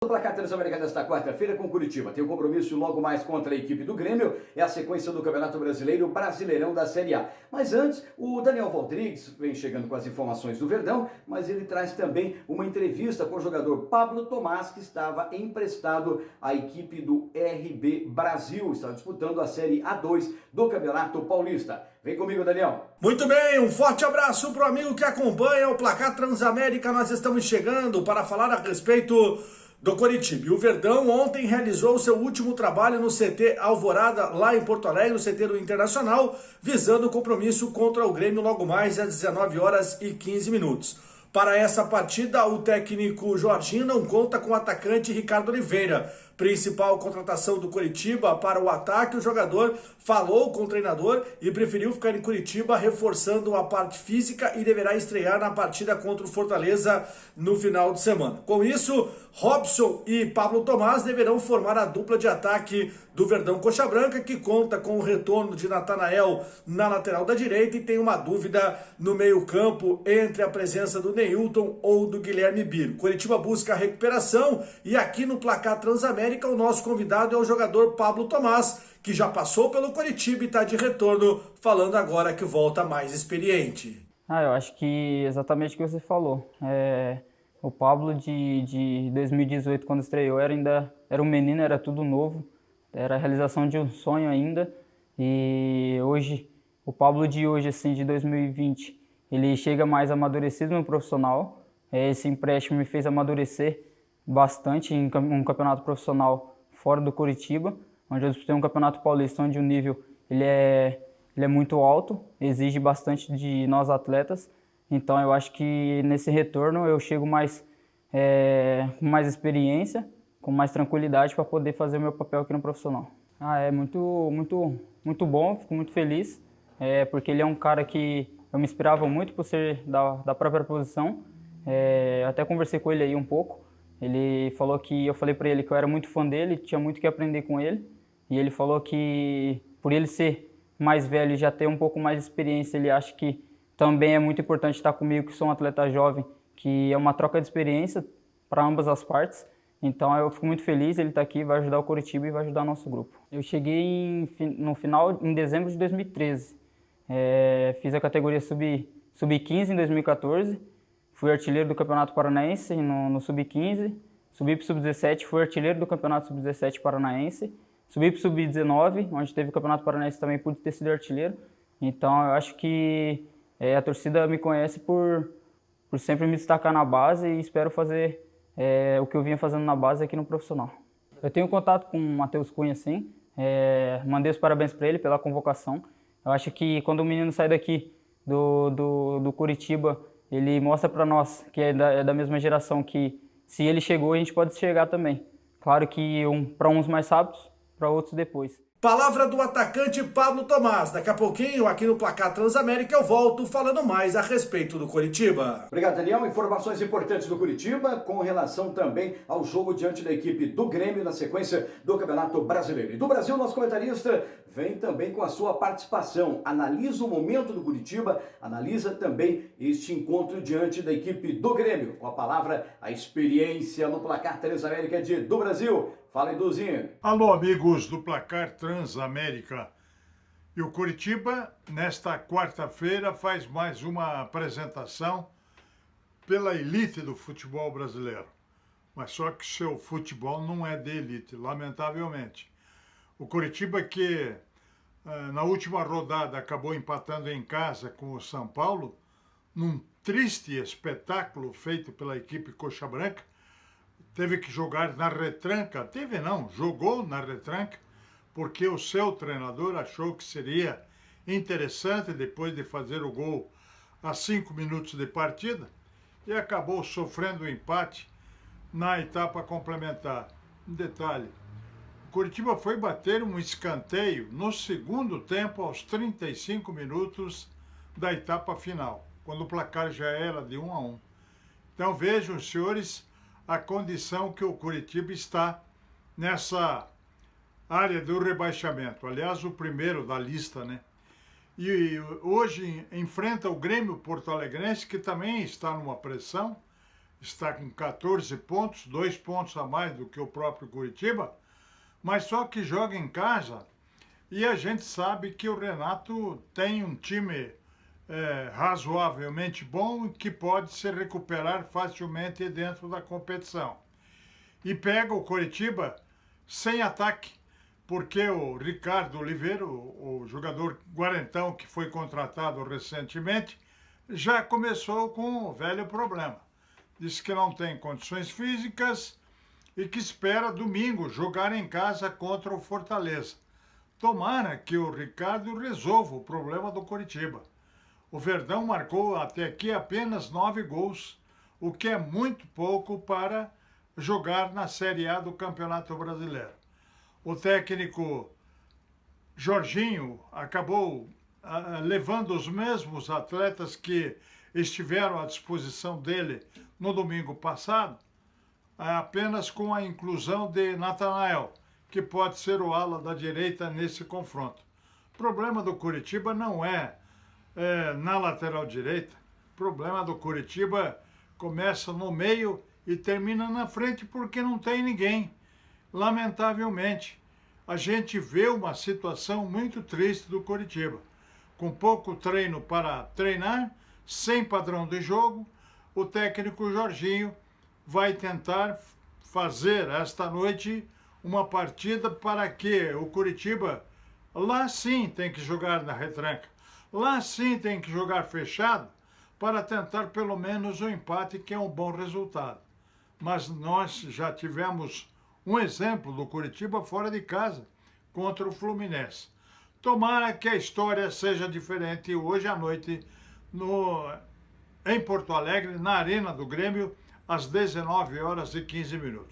O placar Transamérica desta quarta-feira com Curitiba. Tem um compromisso logo mais contra a equipe do Grêmio. É a sequência do Campeonato Brasileiro, Brasileirão da Série A. Mas antes, o Daniel Rodrigues vem chegando com as informações do Verdão, mas ele traz também uma entrevista com o jogador Pablo Thomaz, que estava emprestado à equipe do RB Brasil. Está disputando a Série A2 do Campeonato Paulista. Vem comigo, Daniel. Muito bem, um forte abraço para o amigo que acompanha o placar Transamérica. Nós estamos chegando para falar a respeito do Coritiba. E o Verdão ontem realizou o seu último trabalho no CT Alvorada, lá em Porto Alegre, no CT do Internacional, visando o compromisso contra o Grêmio logo mais às 19 horas e 15 minutos. Para essa partida, o técnico Jorginho não conta com o atacante Ricardo Oliveira. Principal contratação do Coritiba para o ataque, o jogador falou com o treinador e preferiu ficar em Curitiba, reforçando a parte física, e deverá estrear na partida contra o Fortaleza no final de semana. Com isso, Robson e Pablo Thomaz deverão formar a dupla de ataque do Verdão Coxa Branca, que conta com o retorno de Natanael na lateral da direita e tem uma dúvida no meio-campo entre a presença do Neilton ou do Guilherme Biro. Coritiba busca a recuperação e aqui no placar Transamérica o nosso convidado é o jogador Pablo Thomaz, que já passou pelo Coritiba e está de retorno, falando agora que volta mais experiente. Eu acho que exatamente o que você falou. O Pablo de 2018, quando estreou, ainda era um menino, era tudo novo, era a realização de um sonho ainda. E hoje, o Pablo de hoje, assim, de 2020, ele chega mais amadurecido no profissional. Esse empréstimo me fez amadurecer bastante em um campeonato profissional fora do Coritiba, onde eu disputei um campeonato paulista onde o nível ele é muito alto, exige bastante de nós atletas. Então eu acho que nesse retorno eu chego com mais experiência, com mais tranquilidade para poder fazer o meu papel aqui no profissional. É muito bom, fico muito feliz, porque ele é um cara que eu me inspirava muito por ser da própria posição. Até conversei com ele aí um pouco. Ele falou que eu falei para ele que eu era muito fã dele, tinha muito que aprender com ele. E ele falou que por ele ser mais velho e já ter um pouco mais de experiência, ele acha que também é muito importante estar comigo, que sou um atleta jovem, que é uma troca de experiência para ambas as partes. Então eu fico muito feliz, ele está aqui, vai ajudar o Coritiba e vai ajudar o nosso grupo. Eu cheguei em dezembro de 2013. Fiz a categoria sub-15 em 2014. Fui artilheiro do Campeonato Paranaense no Sub-15, subi para o Sub-17, fui artilheiro do Campeonato Sub-17 Paranaense, subi para o Sub-19, onde teve o Campeonato Paranaense também, pude ter sido artilheiro. Então eu acho que a torcida me conhece por sempre me destacar na base e espero fazer o que eu vinha fazendo na base aqui no profissional. Eu tenho contato com o Matheus Cunha, sim, mandei os parabéns para ele pela convocação. Eu acho que quando o menino sai daqui do Coritiba, ele mostra para nós, que é da mesma geração, que se ele chegou, a gente pode chegar também. Claro que para uns mais rápidos, para outros depois. Palavra do atacante Pablo Thomaz. Daqui a pouquinho, aqui no Placar Transamérica, eu volto falando mais a respeito do Coritiba. Obrigado, Daniel. Informações importantes do Coritiba com relação também ao jogo diante da equipe do Grêmio na sequência do Campeonato Brasileiro. E do Brasil, nosso comentarista vem também com a sua participação. Analisa o momento do Coritiba, analisa também este encontro diante da equipe do Grêmio. Com a palavra, a experiência no Placar Transamérica do Brasil. Fala, Eduzinho. Alô, amigos do Placar Transamérica. E o Coritiba, nesta quarta-feira, faz mais uma apresentação pela elite do futebol brasileiro. Mas só que seu futebol não é de elite, lamentavelmente. O Coritiba que na última rodada acabou empatando em casa com o São Paulo, num triste espetáculo feito pela equipe Coxa Branca, teve que jogar na retranca, jogou na retranca, porque o seu treinador achou que seria interessante depois de fazer o gol a 5 minutos de partida e acabou sofrendo o empate na etapa complementar. Um detalhe, o Coritiba foi bater um escanteio no segundo tempo aos 35 minutos da etapa final, quando o placar já era de 1-1. Então vejam, senhores, a condição que o Coritiba está nessa área do rebaixamento. Aliás, o primeiro da lista, né? E hoje enfrenta o Grêmio Porto Alegrense, que também está numa pressão, está com 14 pontos, 2 pontos a mais do que o próprio Coritiba, mas só que joga em casa e a gente sabe que o Renato tem um time razoavelmente bom que pode se recuperar facilmente dentro da competição. E pega o Coritiba sem ataque, porque o Ricardo Oliveira, o jogador guarentão que foi contratado recentemente, já começou com o velho problema. Diz que não tem condições físicas e que espera domingo jogar em casa contra o Fortaleza. Tomara que o Ricardo resolva o problema do Coritiba. O Verdão marcou até aqui apenas 9 gols, o que é muito pouco para jogar na Série A do Campeonato Brasileiro. O técnico Jorginho acabou levando os mesmos atletas que estiveram à disposição dele no domingo passado, apenas com a inclusão de Natanael, que pode ser o ala da direita nesse confronto. O problema do Coritiba não é na lateral direita. O problema do Coritiba começa no meio e termina na frente porque não tem ninguém. Lamentavelmente, a gente vê uma situação muito triste do Coritiba. Com pouco treino para treinar, sem padrão de jogo, o técnico Jorginho vai tentar fazer esta noite uma partida para que o Coritiba, lá sim tem que jogar na retranca, lá sim tem que jogar fechado para tentar pelo menos um empate, que é um bom resultado. Mas nós já tivemos um exemplo do Coritiba fora de casa contra o Fluminense. Tomara que a história seja diferente hoje à noite em Porto Alegre, na Arena do Grêmio, às 19h15.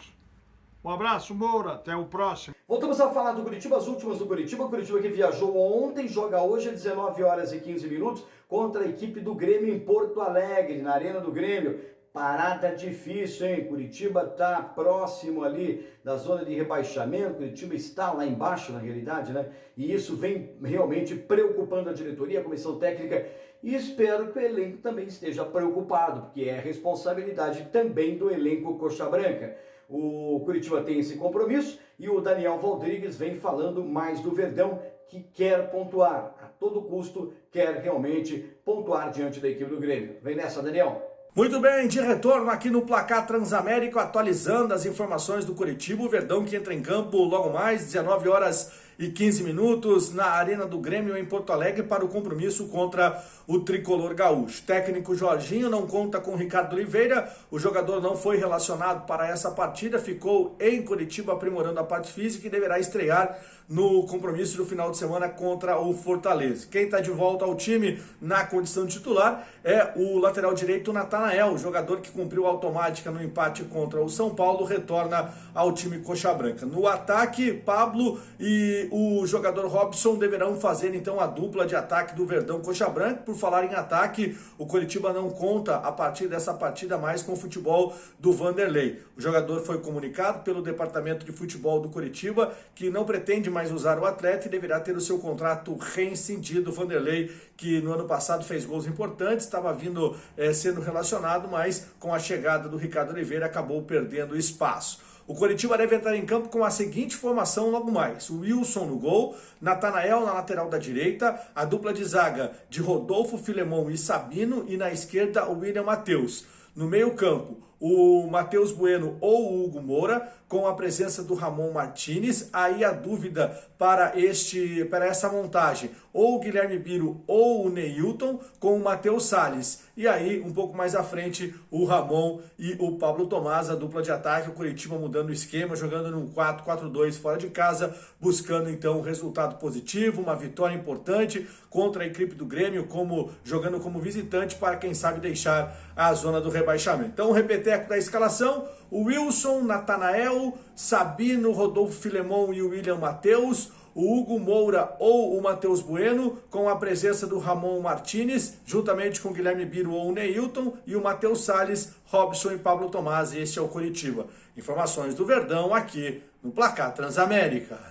Um abraço, Moura, até o próximo. Voltamos a falar do Coritiba, as últimas do Coritiba. O Coritiba que viajou ontem, joga hoje às 19h15 contra a equipe do Grêmio em Porto Alegre, na Arena do Grêmio. Parada difícil, hein? Curitiba está próximo ali da zona de rebaixamento. Curitiba está lá embaixo, na realidade, né? E isso vem realmente preocupando a diretoria, a comissão técnica. E espero que o elenco também esteja preocupado, porque é responsabilidade também do elenco Coxa Branca. O Curitiba tem esse compromisso e o Daniel Rodrigues vem falando mais do Verdão, que quer pontuar. A todo custo, quer realmente pontuar diante da equipe do Grêmio. Vem nessa, Daniel. Muito bem, de retorno aqui no Placar Transamérico, atualizando as informações do Coritiba. O Verdão que entra em campo logo mais, 19h15, na Arena do Grêmio em Porto Alegre, para o compromisso contra o Tricolor Gaúcho. Técnico Jorginho não conta com Ricardo Oliveira, o jogador não foi relacionado para essa partida, ficou em Coritiba aprimorando a parte física e deverá estrear no compromisso do final de semana contra o Fortaleza. Quem está de volta ao time na condição de titular é o lateral direito Natanael, o jogador que cumpriu automática no empate contra o São Paulo, retorna ao time Coxa Branca. No ataque, Pablo e o jogador Robson deverão fazer então a dupla de ataque do Verdão Coxa Branca. Por falar em ataque, o Coritiba não conta a partir dessa partida mais com o futebol do Vanderlei. O jogador foi comunicado pelo departamento de futebol do Coritiba que não pretende mais usar o atleta e deverá ter o seu contrato rescindido. O Vanderlei, que no ano passado fez gols importantes, estava vindo sendo relacionado, mas com a chegada do Ricardo Oliveira acabou perdendo espaço. O Coritiba deve entrar em campo com a seguinte formação logo mais: o Wilson no gol, Natanael na lateral da direita, a dupla de zaga de Rodolfo, Filemon e Sabino, e na esquerda o William Matheus. No meio campo, o Matheus Bueno ou o Hugo Moura, com a presença do Ramon Martínez. Aí a dúvida para essa montagem, ou o Guilherme Biro ou o Neilton, com o Matheus Salles. E aí, um pouco mais à frente, o Ramon e o Pablo Tomás, a dupla de ataque. O Coritiba mudando o esquema, jogando num 4-4-2 fora de casa, buscando então um resultado positivo, uma vitória importante contra a equipe do Grêmio, jogando como visitante para, quem sabe, deixar a zona do rebaixamento. Então, o repeteco da escalação: o Wilson, Natanael, Sabino, Rodolfo Filemon e o William Matheus, o Hugo Moura ou o Matheus Bueno, com a presença do Ramon Martínez, juntamente com o Guilherme Biro ou o Neilton, e o Matheus Salles, Robson e Pablo Tomás. Este é o Coritiba. Informações do Verdão aqui no Placar Transamérica.